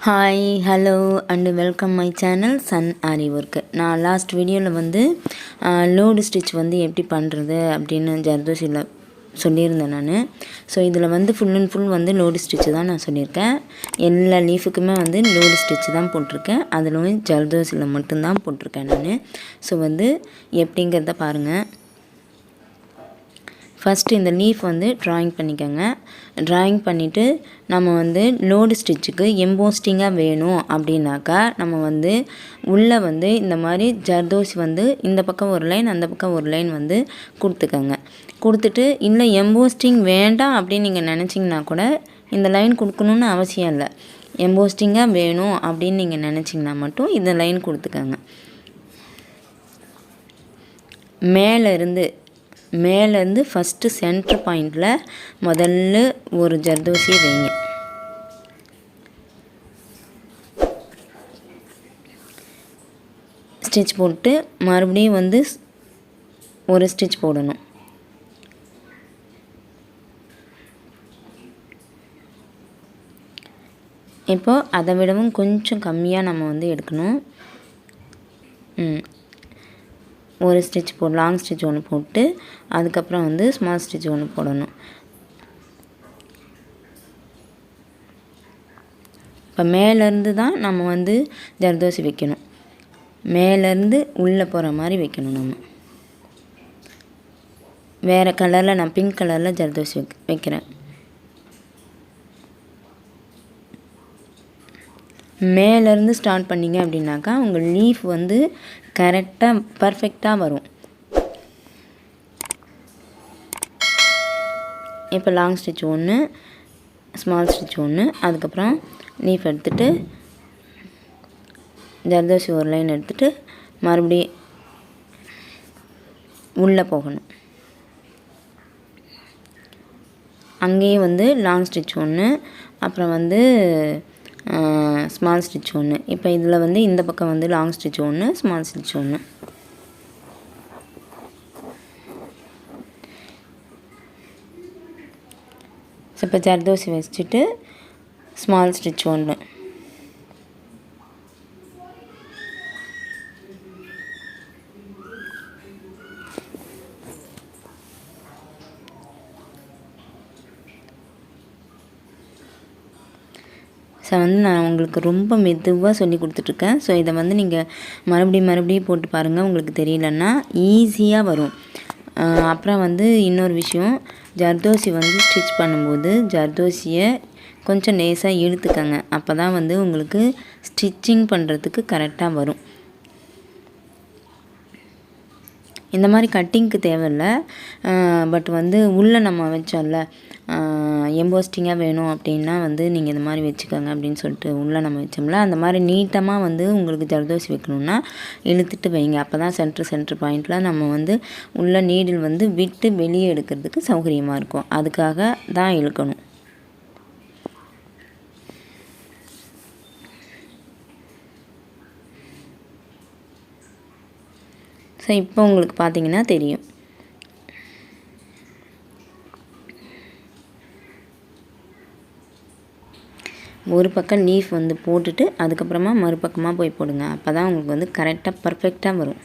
Hi hello and welcome my channel Sun Aari work. நான் last வீடியோவில் வந்து லோடு ஸ்டிச் வந்து எப்படி பண்ணுறது அப்படின்னு ஜர்தோசியில் சொல்லியிருந்தேன் நான். ஸோ இதில் வந்து ஃபுல் அண்ட் ஃபுல் வந்து லோடு ஸ்டிச்சு தான் நான் சொல்லியிருக்கேன். எல்லா லீஃபுக்குமே வந்து லோடு ஸ்டிச்சு தான் போட்டிருக்கேன். அதில் வந்து ஜர்தோசியில் மட்டும்தான் போட்டிருக்கேன் நான். ஸோ வந்து எப்படிங்கிறத பாருங்கள். ஃபஸ்ட்டு இந்த லீஃப் வந்து ட்ராயிங் பண்ணிக்கோங்க. ட்ராயிங் பண்ணிவிட்டு நம்ம வந்து லோடு ஸ்டிச்சுக்கு எம்போஸ்டிங்காக வேணும் அப்படின்னாக்கா நம்ம வந்து உள்ளே வந்து இந்த மாதிரி ஜர்தோசி வந்து இந்த பக்கம் ஒரு லைன் அந்த பக்கம் ஒரு லைன் வந்து கொடுத்துக்கோங்க. கொடுத்துட்டு இல்லை எம்போஸ்டிங் வேண்டாம் அப்படின்னு நீங்கள் நினச்சிங்கன்னா கூட இந்த லைன் கொடுக்கணுன்னு அவசியம் இல்லை. எம்போஸ்டிங்காக வேணும் அப்படின்னு நீங்கள் நினச்சிங்கன்னா மட்டும் இந்த லைன் கொடுத்துக்கோங்க. மேலேருந்து ஃபஸ்ட்டு சென்டர் பாயிண்டில் முதல்ல ஒரு ஜர்தோசியை வைங்க. ஸ்டிச் போட்டு மறுபடியும் வந்து ஒரு ஸ்டிச் போடணும். இப்போது அதை விடவும் கொஞ்சம் கம்மியாக நம்ம வந்து எடுக்கணும். ஒரு ஸ்டிச் லாங் ஸ்டிச் ஒன்று போட்டு அதுக்கப்புறம் வந்து ஸ்மால் ஸ்டிச் ஒன்று போடணும். இப்போ மேலேருந்து தான் நம்ம வந்து ஜர்தோசி வைக்கணும். மேலேருந்து உள்ளே போகிற மாதிரி வைக்கணும். நம்ம வேறு கலரில் நான் பிங்க் கலரில் ஜர்தோசி வைக்கிறேன். மேலேருந்து ஸ்டார்ட் பண்ணிங்க அப்படின்னாக்கா உங்கள் லீஃப் வந்து கரெக்டாக பர்ஃபெக்டாக வரும். இப்போ லாங் ஸ்டிச் ஒன்று, ஸ்மால் ஸ்டிச் ஒன்று, அதுக்கப்புறம் லீஃப் எடுத்துகிட்டு ஜர்தோசி ஒரு லைன் எடுத்துகிட்டு மறுபடியும் உள்ளே போகணும். அங்கேயும் வந்து லாங் ஸ்டிச் ஒன்று, அப்புறம் வந்து ஸ்மால் ஸ்டிச் ஒன்று. இப்போ இதில் வந்து இந்த பக்கம் வந்து லாங் ஸ்டிச் ஒன்று, ஸ்மால் ஸ்டிச் ஒன்று. ஸோ இப்போ ஜர்தோசி வச்சுட்டு ஸ்மால் ஸ்டிச் ஒன்று. ஸோ வந்து நான் உங்களுக்கு ரொம்ப மெதுவாக சொல்லி கொடுத்துட்ருக்கேன். ஸோ இதை வந்து நீங்கள் மறுபடியும் போட்டு பாருங்கள். உங்களுக்கு தெரியலன்னா ஈஸியாக வரும். அப்புறம் வந்து இன்னொரு விஷயம், ஜர்தோசி வந்து ஸ்டிச் பண்ணும்போது ஜர்தோசியை கொஞ்சம் லேசாக இழுத்துக்கங்க. அப்போ தான் வந்து உங்களுக்கு ஸ்டிச்சிங் பண்ணுறதுக்கு கரெக்டாக வரும். இந்த மாதிரி கட்டிங்க்கு தேவையில்லை. பட் வந்து உள்ளே நம்ம வச்சோம்ல எம்போஸ்டிங்காக வேணும் அப்படின்னா வந்து நீங்கள் இந்த மாதிரி வச்சுக்கோங்க அப்படின்னு சொல்லிட்டு உள்ளே நம்ம வச்சோம்ல, அந்த மாதிரி நீட்டமாக வந்து உங்களுக்கு ஜர்தோசி வைக்கணுன்னா இழுத்துட்டு வைங்க. அப்போ தான் சென்ட்ரு பாயிண்டில் நம்ம வந்து உள்ள நீடில் வந்து விட்டு வெளியே எடுக்கிறதுக்கு சௌகரியமாக இருக்கும். அதுக்காக தான் இழுக்கணும். ஸோ இப்போ உங்களுக்கு பார்த்தீங்கன்னா தெரியும். ஒரு பக்கம் லீஃப் வந்து போட்டுட்டு அதுக்கப்புறமா மறுபக்கமாக போய் போடுங்க. அப்போ தான் உங்களுக்கு வந்து கரெக்டாக பர்ஃபெக்டாக வரும்.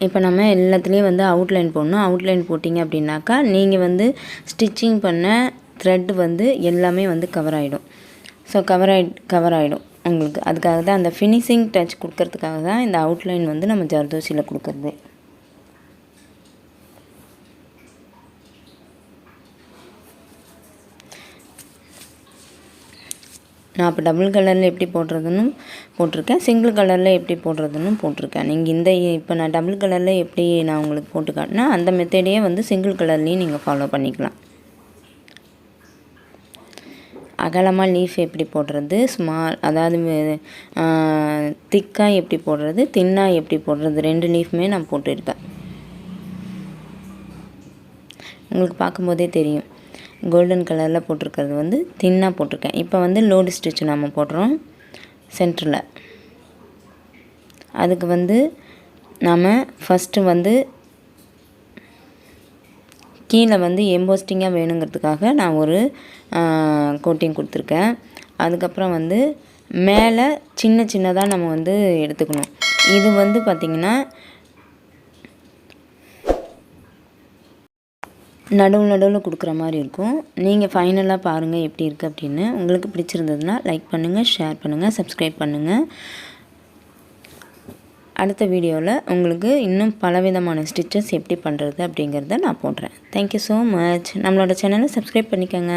இப்போ நம்ம எல்லாத்துலேயும் வந்து அவுட்லைன் போடணும். அவுட்லைன் போட்டிங்க அப்படின்னாக்கா நீங்கள் வந்து ஸ்டிச்சிங் பண்ண த்ரெட் வந்து எல்லாமே வந்து கவர் ஆகிடும். ஸோ கவர் ஆகிடும் உங்களுக்கு. அதுக்காக தான் அந்த ஃபினிஷிங் டச் கொடுக்கறதுக்காக தான் இந்த அவுட்லைன் வந்து நம்ம ஜர்தோசியில் கொடுக்குறது. நான் இப்போ டபுள் கலரில் எப்படி போடுறதுன்னு போட்டிருக்கேன், சிங்கிள் கலரில் எப்படி போடுறதுன்னு போட்டிருக்கேன். நீங்கள் இப்போ நான் டபுள் கலரில் எப்படி நான் உங்களுக்கு போட்டு காட்டினா அந்த மெத்தடையே வந்து சிங்கிள் கலர்லேயும் நீங்கள் ஃபாலோ பண்ணிக்கலாம். அகலமாக லீஃப் எப்படி போடுறது, ஸ்மால் அதாவது திக்காக எப்படி போடுறது, தின்னாக எப்படி போடுறது, 2 லீஃப்மே நான் போட்டிருக்கேன். உங்களுக்கு பார்க்கும்போதே தெரியும் கோல்டன் கலரில் போட்டிருக்கிறது வந்து தின்னாக போட்டிருக்கேன். இப்போ வந்து லோடு ஸ்டிச் நம்ம போடுறோம் சென்டரில். அதுக்கு வந்து நாம் ஃபஸ்ட்டு வந்து கீழே வந்து எம்போஸ்டிங்காக வேணுங்கிறதுக்காக நான் ஒரு கோட்டிங் கொடுத்துருக்கேன். அதுக்கப்புறம் வந்து மேலே சின்னதாக நம்ம வந்து எடுத்துக்கணும். இது வந்து பார்த்திங்கன்னா நடுவில் கொடுக்குற மாதிரி இருக்கும். நீங்கள் ஃபைனலாக பாருங்கள் எப்படி இருக்குது அப்படின்னு. உங்களுக்கு பிடிச்சிருந்ததுன்னா லைக் பண்ணுங்கள், ஷேர் பண்ணுங்கள், சப்ஸ்கிரைப் பண்ணுங்கள். அடுத்த வீடியோவில் உங்களுக்கு இன்னும் பலவிதமான ஸ்டிச்சஸ் எப்படி பண்ணுறது அப்படிங்கிறத நான் போடுறேன். Thank you so much. நம்மளோட சேனலை சப்ஸ்கிரைப் பண்ணிக்கோங்க.